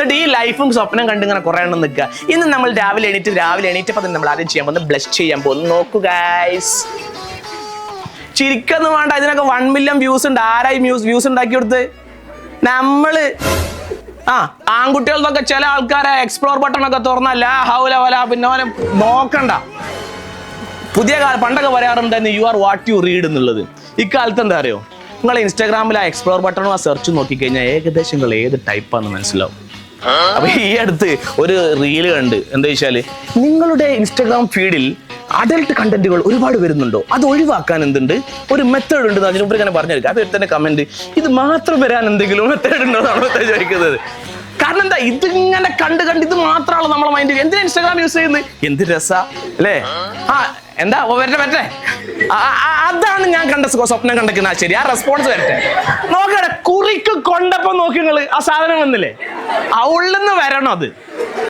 എന്നിട്ട് ഈ ലൈഫും സ്വപ്നം കണ്ടിങ്ങനെ കുറെ എണ്ണം നിൽക്കുക. ഇന്ന് നമ്മൾ രാവിലെ എണീറ്റപ്പോൾ തന്നെ നമ്മൾ ആദ്യം ചെയ്യാൻ പോകുന്നത് ബ്ലഷ് ചെയ്യാൻ പോകുന്നു. നോക്കൂ ഗൈസ്, ചിരിക്കൊന്നും വേണ്ട, ഇതിനൊക്കെ 1 മില്യൺ വ്യൂസ് ഉണ്ട്. ആരായി വ്യൂസ് ഉണ്ടാക്കി കൊടുത്ത്? നമ്മള്. ആൺകുട്ടികൾക്കൊക്കെ ചില ആൾക്കാരെ എക്സ്പ്ലോർ ബട്ടൺ ഒക്കെ തുറന്നല്ല ഹൗല വല പിന്നെ ഓനെ നോക്കണ്ട. പുതിയ കാലം പണ്ടൊക്കെ പറയാറുണ്ടായിരുന്നു you are what you read എന്നുള്ളത്. ഇക്കാലത്ത് എന്താ അറിയോ, നിങ്ങൾ ഇൻസ്റ്റാഗ്രാമിൽ ആ എക്സ്പ്ലോർ ബട്ടണും ആ സെർച്ച് നോക്കിക്കഴിഞ്ഞാൽ ഏകദേശം നിങ്ങൾ ഏത് ടൈപ്പാന്ന് മനസ്സിലാവും. അപ്പൊ ഈ അടുത്ത് ഒരു റീല് കണ്ട്, എന്താ വെച്ചാല് നിങ്ങളുടെ ഇൻസ്റ്റാഗ്രാം ഫീഡിൽ അഡൽട്ട് കണ്ടന്റുകൾ ഒരുപാട് വരുന്നുണ്ടോ, അത് ഒഴിവാക്കാൻ എന്തുണ്ട് ഒരു മെത്തേഡ് ഉണ്ട് അതിന് മുമ്പ് ഇങ്ങനെ പറഞ്ഞെടുക്കുക. അത് തന്നെ കമന്റ്, ഇത് മാത്രം വരാൻ എന്തെങ്കിലും മെത്തേഡ് ഉണ്ടോ എന്നാണ് ചോദിക്കുന്നത്. കാരണം എന്താ, ഇതിങ്ങനെ കണ്ട് ഇത് മാത്രമാണ് നമ്മളെ മൈൻഡിൽ. എന്തിനാ ഇൻസ്റ്റാഗ്രാം യൂസ് ചെയ്യുന്നത്? എന്ത് രസാ അല്ലേ? എന്താ വരട്ടെ അതാണ് ഞാൻ കണ്ട സ്വപ്നം കണ്ടെക്കുന്ന. ശരി, ആ റെസ്പോൺസ് വരട്ടെ. നോക്കട്ടെ, കുറിക്ക് കൊണ്ടപ്പോ നോക്കി നിങ്ങള് ആ സാധനം വന്നില്ലേ, ആ ഉള്ളിന്ന് വരണം അത്.